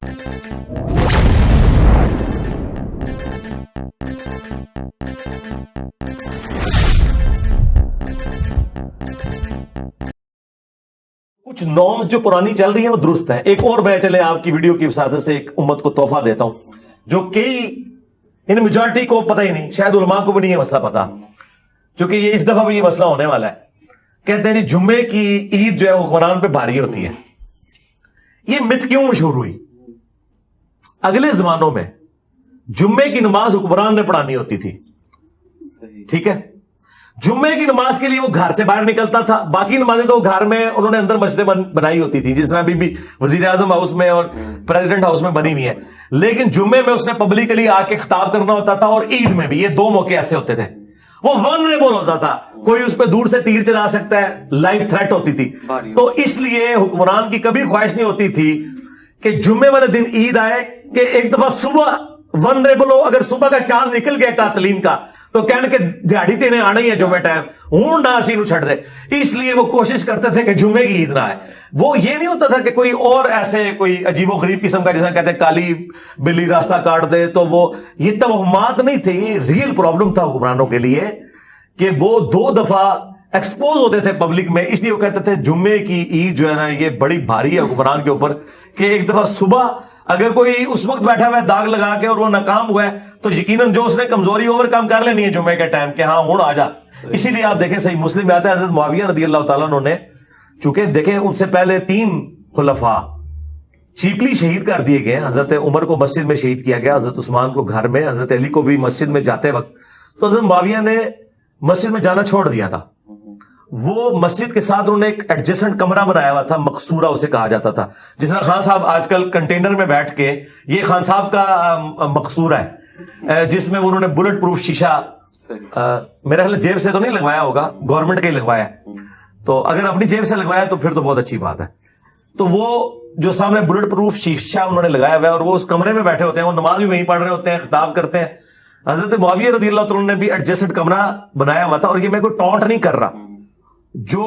کچھ نارمز جو پرانی چل رہی ہیں وہ درست ہیں. ایک اور میں چلے آپ کی ویڈیو کی وساطت سے ایک امت کو تحفہ دیتا ہوں جو کئی ان میجورٹی کو پتہ ہی نہیں, شاید علماء کو بھی نہیں ہے مسئلہ پتا, کیونکہ یہ اس دفعہ بھی یہ مسئلہ ہونے والا ہے. کہتے ہیں جمعے کی عید جو ہے حکمران پہ بھاری ہوتی ہے. یہ مت کیوں مشہور ہوئی؟ اگلے زمانوں میں جمعے کی نماز حکمران نے پڑھانی ہوتی تھی, ٹھیک ہے. جمعے کی نماز کے لیے وہ گھر سے باہر نکلتا تھا, باقی نمازیں تو گھر میں انہوں نے اندر مسجدیں بنائی ہوتی تھی, جس طرح ابھی بھی وزیر اعظم ہاؤس میں اور پریزیڈنٹ ہاؤس میں بنی ہوئی ہے. لیکن جمعے میں اس نے پبلکلی آ کے خطاب کرنا ہوتا تھا, اور عید میں بھی. یہ دو موقع ایسے ہوتے تھے. وہ ونریبل ہوتا تھا, کوئی اس پہ دور سے تیر چلا سکتا ہے, لائف تھریٹ ہوتی تھی. تو اس لیے حکمران کی کبھی خواہش نہیں ہوتی تھی کہ جمعے والے دن عید آئے کہ ایک دفعہ صبح ونریبل ہو. اگر صبح کا چاند نکل گیا تعلیم کا تو کہنے کے دیہڑی تینے آنا ہی ہے جمعے ٹائم, ہوں نہ سی نو چھڑ دے. اس لیے وہ کوشش کرتے تھے کہ جمعے کی عید نہ آئے. وہ یہ نہیں ہوتا تھا کہ کوئی اور ایسے کوئی عجیب و غریب قسم کا, جیسا کہتے ہیں کالی بلی راستہ کاٹ دے, تو وہ یہ توہمات نہیں تھے. یہ ریئل پرابلم تھا حکمرانوں کے لیے کہ وہ 2 دفعہ ایکسپوز ہوتے تھے پبلک میں. اس لیے وہ کہتے تھے جمعے کی عید جو ہے نا یہ بڑی بھاری ہے حکمران کے اوپر, کہ ایک دفعہ صبح اگر کوئی اس وقت بیٹھا ہوا ہے داغ لگا کے اور وہ ناکام ہوا ہے تو یقیناً جو اس نے کمزوری اوور کم کر لینی ہے جمعے کے ٹائم کہ ہاں ہوں آ جا. اسی لیے آپ دیکھیں صحیح مسلم میں آتا ہے حضرت معاویہ رضی اللہ تعالیٰ عنہ نے, چونکہ دیکھیں ان سے پہلے 3 خلفاء چیپلی شہید کر دیے گئے. حضرت عمر کو مسجد میں شہید کیا گیا, حضرت عثمان کو گھر میں, حضرت علی کو بھی مسجد میں جاتے وقت. تو حضرت معاویہ نے مسجد میں جانا چھوڑ دیا تھا. وہ مسجد کے ساتھ انہوں نے ایک ایڈجسٹنٹ کمرہ بنایا ہوا تھا, مقصورہ اسے کہا جاتا تھا. جس طرح خان صاحب آج کل کنٹینر میں بیٹھ کے, یہ خان صاحب کا مقصورہ ہے جس میں انہوں نے بلٹ پروف شیشہ, میرا خیال جیب سے تو نہیں لگوایا ہوگا, گورنمنٹ کا ہی لگوایا ہے. تو اگر اپنی جیب سے لگوایا تو پھر تو بہت اچھی بات ہے. تو وہ جو سامنے بلٹ پروف شیشہ انہوں نے لگایا ہوا ہے اور وہ اس کمرے میں بیٹھے ہوتے ہیں, وہ نماز بھی وہیں پڑھ رہے ہوتے ہیں, خطاب کرتے ہیں. حضرت معاویہ رضی اللہ عنہ نے بھی ایڈجسٹنٹ کمرہ بنایا ہوا تھا. اور یہ میں کوئی ٹونٹ نہیں کر رہا, جو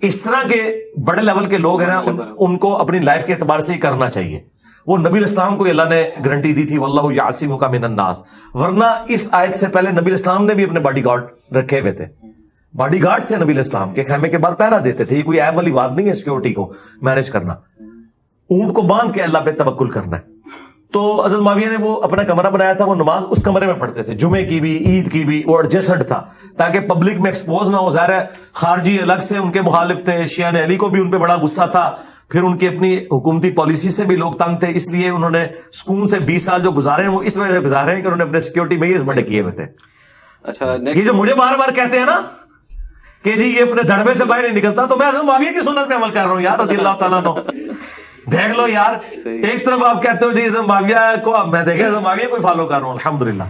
اس طرح کے بڑے لیول کے لوگ ہیں نا ان کو اپنی لائف کے اعتبار سے ہی کرنا چاہیے. وہ نبی الاسلام کو اللہ نے گارنٹی دی تھی واللہ یعصمک من الناس, ورنہ اس آیت سے پہلے نبی الاسلام نے بھی اپنے باڈی گارڈ رکھے ہوئے تھے. باڈی گارڈ تھے نبی الاسلام کے, خیمے کے باہر پہرا دیتے تھے. یہ کوئی عیب والی بات نہیں ہے سیکورٹی کو مینج کرنا, اونٹ کو باندھ کے اللہ پہ توکل کرنا ہے. تو حضرت معاویہ نے وہ اپنا کمرہ بنایا تھا, وہ نماز اس کمرے میں پڑھتے تھے, جمعے کی بھی عید کی بھی. وہ ایڈجسٹنٹ تھا تاکہ پبلک میں ایکسپوز نہ ہو. ظاہر ہے خارجی الگ سے ان کے مخالف تھے, شیعہ علی کو بھی ان پہ بڑا غصہ تھا, پھر ان کی اپنی حکومتی پالیسی سے بھی لوگ تنگ تھے. اس لیے انہوں نے سکون سے 20 سال جو گزارے ہیں وہ اس وجہ سے گزارے ہیں کہ انہوں نے اپنے سیکورٹی میں یہ بڑے کیے ہوئے تھے. اچھا, یہ جو مجھے بار بار کہتے ہیں نا کہ جی یہ اپنے دھڑبے سے باہر نہیں نکلتا, تو میں حضرت معاویہ کی سنت پہ عمل کر رہا ہوں یار رضی اللہ تعالیٰ عنہ. دیکھ لو یار, ایک طرف آپ کہتے ہو جی حضرت معاویہ کو, اب میں دیکھیں حضرت معاویہ کو فالو کر رہا ہوں الحمدللہ.